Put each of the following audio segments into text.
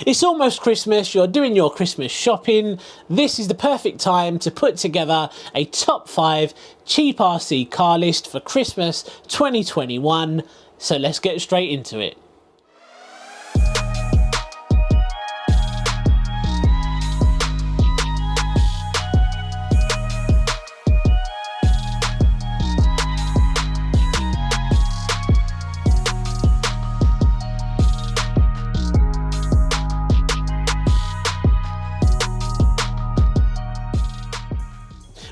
It's almost Christmas, you're doing your Christmas shopping. This is the perfect time to put together a top 5 cheap RC car list for Christmas 2021. So let's get straight into it.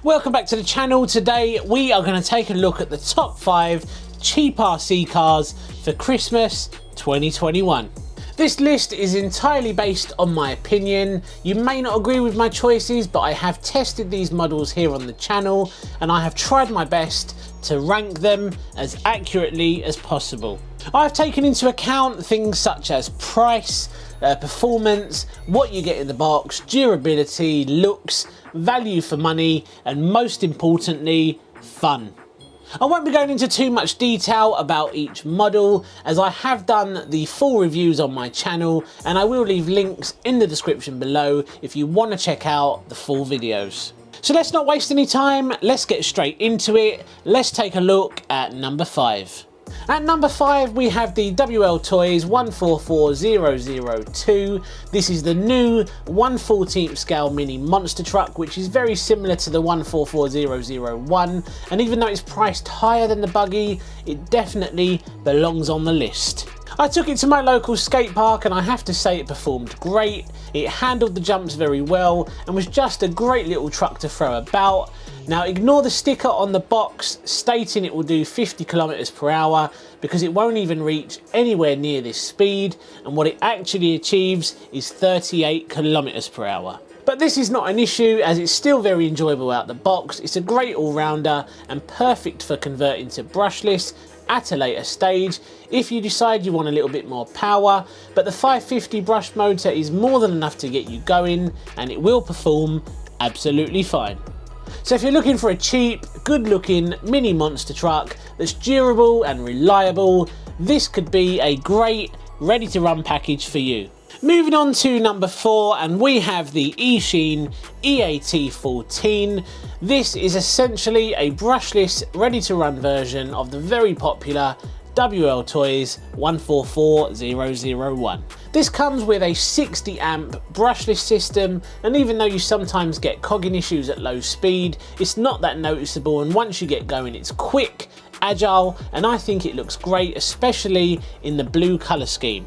Welcome back to the channel. Today we are going to take a look at the top 5 cheap RC cars for Christmas 2021. This list is entirely based on my opinion. You may not agree with my choices, but I have tested these models here on the channel and I have tried my best to rank them as accurately as possible. I've taken into account things such as price, performance, what you get in the box, durability, looks, value for money, and most importantly, fun. I won't be going into too much detail about each model as I have done the full reviews on my channel, and I will leave links in the description below if you want to check out the full videos. So let's not waste any time, let's get straight into it. Let's take a look at number 5. At number 5 we have the WL Toys 144002. This is the new 1/14th scale mini monster truck, which is very similar to the 144001, and even though it's priced higher than the buggy, it definitely belongs on the list. I took it to my local skate park and I have to say it performed great. It handled the jumps very well and was just a great little truck to throw about. Now ignore the sticker on the box stating it will do 50 kilometers per hour because it won't even reach anywhere near this speed, and what it actually achieves is 38 kilometers per hour. But this is not an issue as it's still very enjoyable out the box. It's a great all-rounder and perfect for converting to brushless at a later stage if you decide you want a little bit more power, but the 550 brush motor is more than enough to get you going and it will perform absolutely fine. So if you're looking for a cheap, good looking mini monster truck that's durable and reliable, this could be a great ready to run package for you. Moving on to number 4, and we have the EACHINE EAT14. This is essentially a brushless ready to run version of the very popular WL Toys 144001. This comes with a 60 amp brushless system, and even though you sometimes get cogging issues at low speed, it's not that noticeable, and once you get going it's quick, agile, and I think it looks great, especially in the blue colour scheme.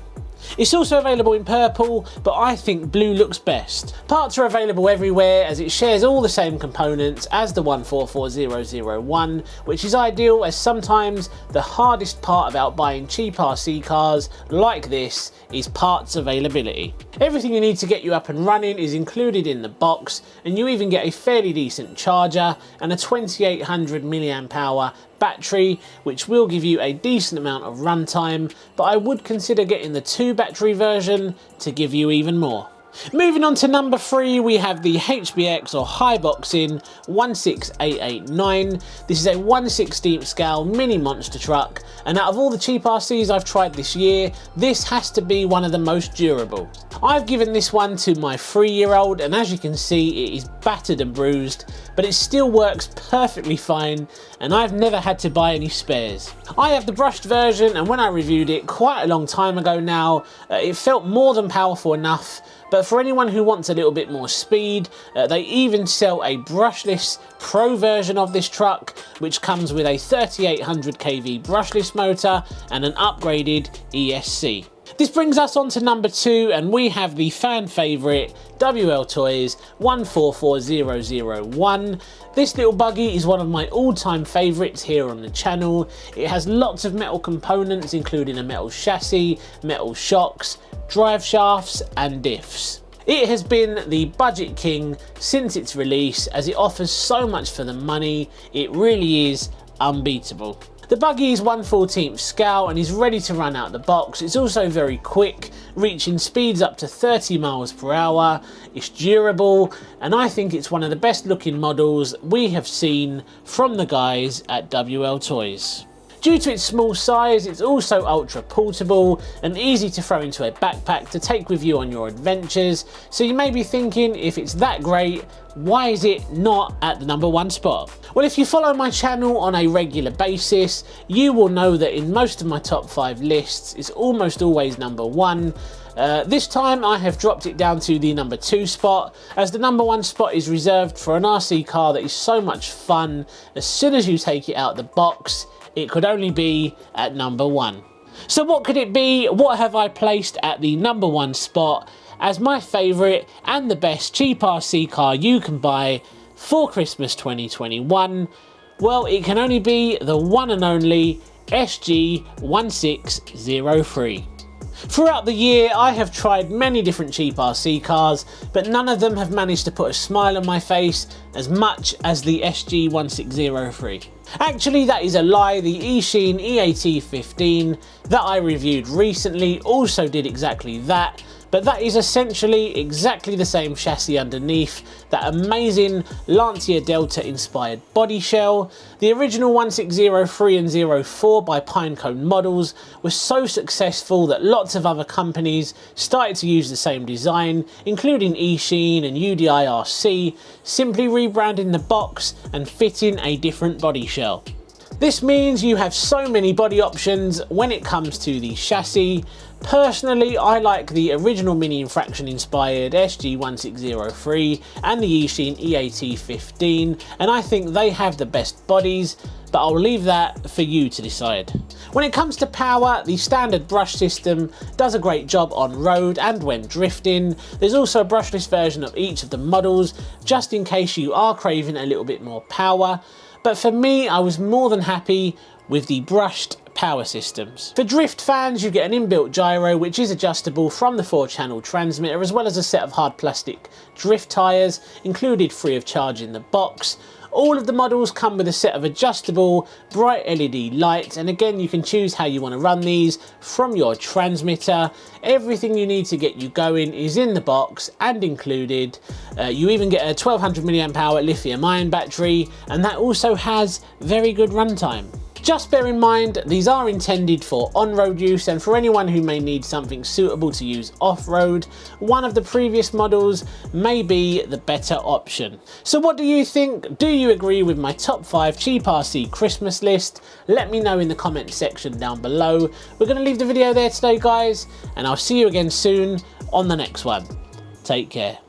It's also available in purple, but I think blue looks best. Parts are available everywhere as it shares all the same components as the 144001, which is ideal as sometimes the hardest part about buying cheap RC cars like this is parts availability. Everything you need to get you up and running is included in the box, and you even get a fairly decent charger and a 2800 mAh battery, which will give you a decent amount of runtime, but I would consider getting the 2 battery version to give you even more. Moving on to number 3, we have the HBX or High Boxing 16889. This is a 1/16th scale mini monster truck, and out of all the cheap RCs I've tried this year, this has to be one of the most durable. I've given this one to my 3-year-old, and as you can see it is battered and bruised, but it still works perfectly fine, and I've never had to buy any spares. I have the brushed version, and when I reviewed it quite a long time ago now, it felt more than powerful enough. But for anyone who wants a little bit more speed, they even sell a brushless Pro version of this truck, which comes with a 3800 kV brushless motor and an upgraded ESC. This brings us on to number 2, and we have the fan favourite WL Toys 144001. This little buggy is one of my all-time favourites here on the channel. It has lots of metal components including a metal chassis, metal shocks, drive shafts and diffs. It has been the budget king since its release as it offers so much for the money. It really is unbeatable. The buggy is 1/14th scale and is ready to run out the box. It's also very quick, reaching speeds up to 30 miles per hour. It's durable, and I think it's one of the best looking models we have seen from the guys at WL Toys. Due to its small size, it's also ultra portable and easy to throw into a backpack to take with you on your adventures. So you may be thinking, if it's that great, why is it not at the #1 spot? Well, if you follow my channel on a regular basis, you will know that in most of my top 5 lists, it's almost always #1. This time I have dropped it down to the #2 spot, as the #1 spot is reserved for an RC car that is so much fun. As soon as you take it out the box, it could only be at #1. So what could it be? What have I placed at the #1 spot as my favourite and the best cheap RC car you can buy for Christmas 2021? Well, it can only be the one and only SG1603. Throughout the year, I have tried many different cheap RC cars, but none of them have managed to put a smile on my face as much as the SG1603. Actually, that is a lie. The EACHINE EAT15 that I reviewed recently also did exactly that, but that is essentially exactly the same chassis underneath, that amazing Lancia Delta inspired body shell. The original 1603 and 04 by Pinecone Models was so successful that lots of other companies started to use the same design, including EACHINE and UDIRC, simply rebranding the box and fitting a different body shell. This means you have so many body options when it comes to the chassis. Personally, I like the original Mini Infraction inspired SG1603 and the EACHINE EAT15, and I think they have the best bodies, but I'll leave that for you to decide. When it comes to power, the standard brush system does a great job on road and when drifting. There's also a brushless version of each of the models, just in case you are craving a little bit more power. But for me, I was more than happy with the brushed power systems. For drift fans, you get an inbuilt gyro which is adjustable from the 4-channel transmitter, as well as a set of hard plastic drift tyres included free of charge in the box. All of the models come with a set of adjustable bright LED lights, and again you can choose how you want to run these from your transmitter. Everything you need to get you going is in the box and included. You even get a 1200 mAh lithium ion battery, and that also has very good runtime. Just bear in mind, these are intended for on-road use, and for anyone who may need something suitable to use off-road, one of the previous models may be the better option. So what do you think? Do you agree with my top 5 cheap RC Christmas list? Let me know in the comment section down below. We're going to leave the video there today, guys, and I'll see you again soon on the next one. Take care.